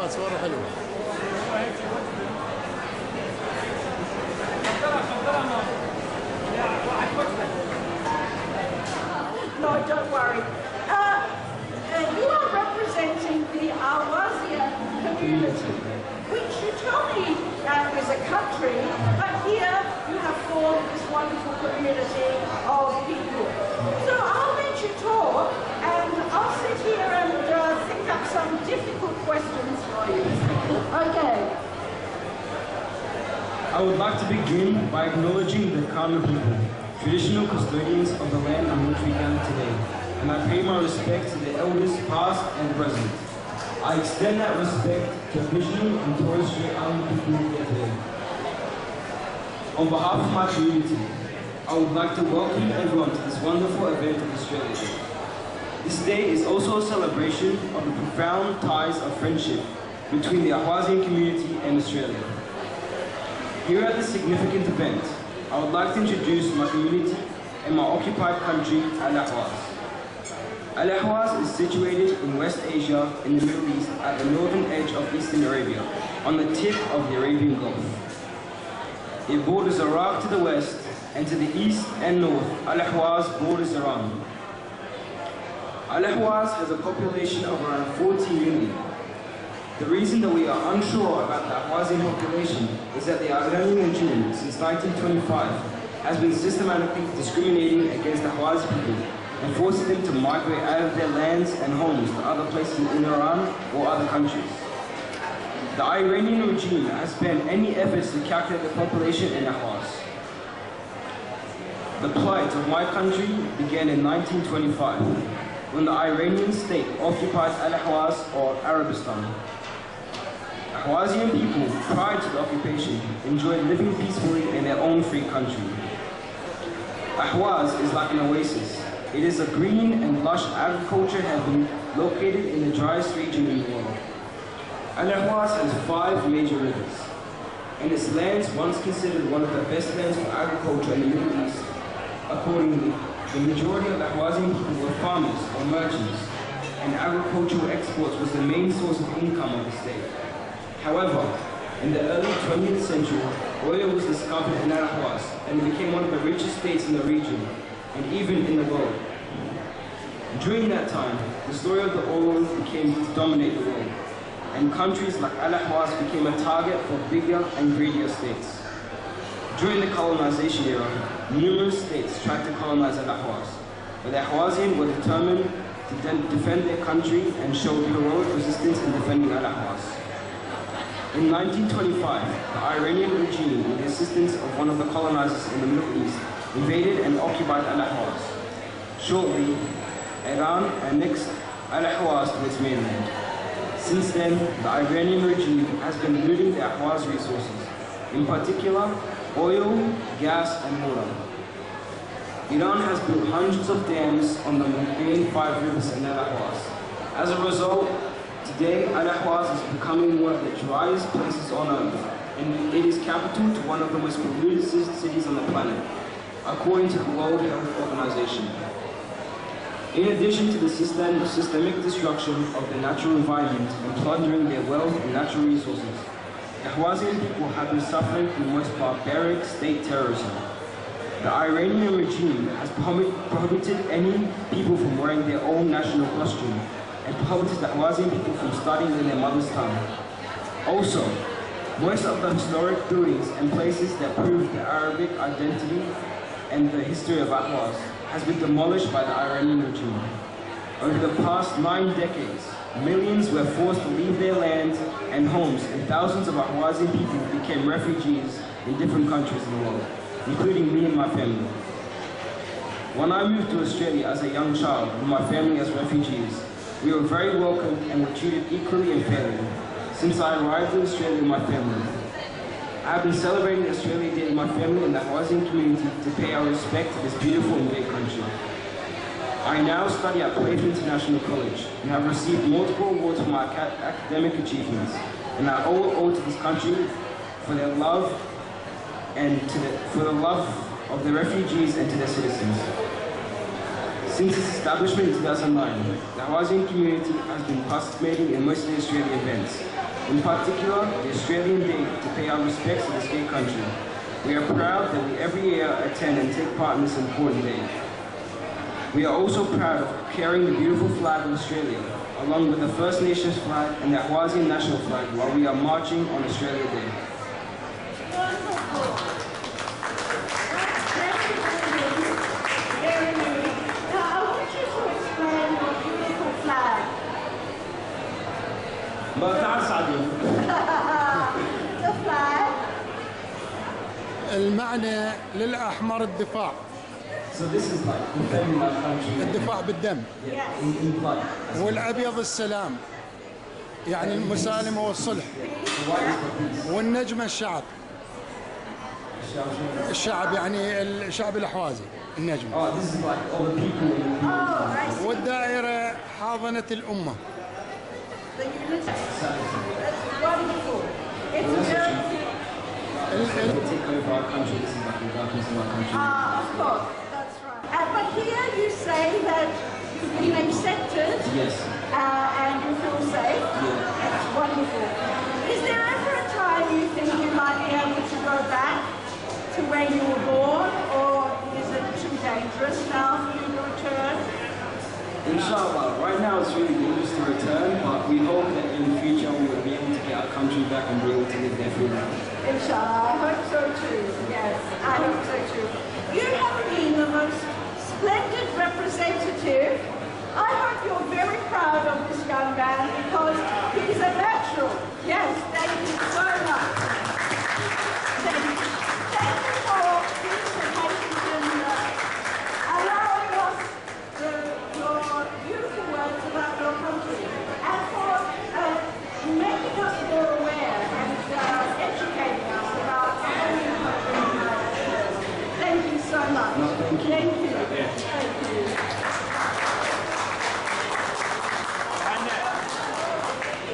صوره حلوه. No, don't worry. You are representing the Ahwazia community, which you tell me is a country, but here you have formed this wonderful community of people. So I'll let you talk, and I'll sit here and think up some difficult questions for you. Okay. I would like to begin by acknowledging the Kama people, traditional custodians of the land on which we gather today, and I pay my respect to the elders past and present. I extend that respect to Aboriginal and Torres Strait Island people here today. On behalf of my community, I would like to welcome everyone to this wonderful event of Australia Day. This day is also a celebration of the profound ties of friendship between the Ahwaziyyan community and Australia. Here at this significant event, I would like to introduce my community and my occupied country, Al-Ahwaz. Al-Ahwaz is situated in West Asia in the Middle East at the northern edge of Eastern Arabia, on the tip of the Arabian Gulf. It borders Iraq to the west, and to the east and north, Al-Ahwaz borders Iran. Al-Ahwaz has a population of around 14 million. The reason that we are unsure about the Ahwaziyyan population is that the Iranian regime, since 1925, has been systematically discriminating against Ahwazi people and forcing them to migrate out of their lands and homes to other places in Iran or other countries. The Iranian regime has spent any efforts to calculate the population in Ahwaz. The plight of my country began in 1925, when the Iranian state occupied Al-Ahwaz or Arabistan. Ahwaziyyan people, prior to the occupation, enjoyed living peacefully in their own free country. Ahwaz is like an oasis. It is a green and lush agriculture heaven located in the driest region in the world. Al-Ahwaz has 5 major rivers, and its lands once considered one of the best lands for agriculture in the Middle East. Accordingly, the majority of Ahwaziyyan people were farmers or merchants, and agricultural exports was the main source of income of the state. However, in the early 20th century, oil was discovered in Al-Ahwaz, and it became one of the richest states in the region, and even in the world. During that time, the story of the oil became to dominate the world, and countries like Al-Ahwaz became a target for bigger and greedier states. During the colonization era, numerous states tried to colonize Al-Ahwaz, but the Ahwaziyyan were determined to defend their country and showed heroic resistance in defending Al-Ahwaz. In 1925, the Iranian regime, with the assistance of one of the colonizers in the Middle East, invaded and occupied Al-Ahwaz. Shortly, Iran annexed Al-Ahwaz to its mainland. Since then, the Iranian regime has been looting the Ahwaz resources, in particular, oil, gas, and water. Iran has built hundreds of dams on the main 5 rivers in Al-Ahwaz. As a result, today Al-Ahwaz is becoming one of the driest places on earth, and it is capital to one of the most polluted cities on the planet, according to the World Health Organization. In addition to the systemic destruction of the natural environment and plundering their wealth and natural resources, the Ahwaziyyan people have been suffering from the most barbaric state terrorism. The Iranian regime has prohibited any people from wearing their own national costume and prohibited the Ahwaziyyan people from studying in their mother's tongue. Also, most of the historic buildings and places that prove the Arabic identity and the history of Ahwaz has been demolished by the Iranian regime. Over the past 9 decades, millions were forced to leave their land and homes, and thousands of Ahwaziyyan people became refugees in different countries in the world, including me and my family. When I moved to Australia as a young child with my family as refugees, we were very welcomed and were treated equally and fairly. Since I arrived in Australia with my family, I have been celebrating Australia Day with my family and the Ahwaziyyan community to pay our respect to this beautiful and great country. I now study at Perth International College and have received multiple awards for my academic achievements, and I owe to this country for their love and for the love of the refugees and to their citizens. Since its establishment in 2009, the Ahwaziyyan community has been participating in most of the Australian events, In particular, the Australian Day to pay our respects to this great country. We are proud that we every year attend and take part in this important day. We are also proud of carrying the beautiful flag of Australia, along with the First Nations flag and the Ahwazi national flag while we are marching on Australia Day. المعنى للأحمر الدفاع. So this is like defending our country. الدفاع بالدم. In blood. والأبيض السلام. يعني المسالمة والصلح. والنجمة الشعب. الشعب يعني الشعب الأحوازي النجمة. Oh, this is like all the people. والدائرة حاضنة الأمة. Wonderful. It's very take over our country. This is like the darkness of our country. of course, that's right. But here you say that you've been accepted. Yes. And you feel safe. Yeah. That's wonderful. Is there ever a time you think you might be able to go back to where you were born, or is it too dangerous now for you to return? Inshallah, right now it's really dangerous to return, but we hope that in the future we will be able to get our country back and be able to live there freely. Inshallah, I hope so too. Yes, I hope so too. You have been the most splendid representative. I hope you're very proud of this young man because he's a natural. Yes, thank you so much. Thank you. Thank you for being and allowing us your beautiful words about your country and for making us more aware and educating us about how we country. Thank you so much. No, thank you. Thank you. Thank you.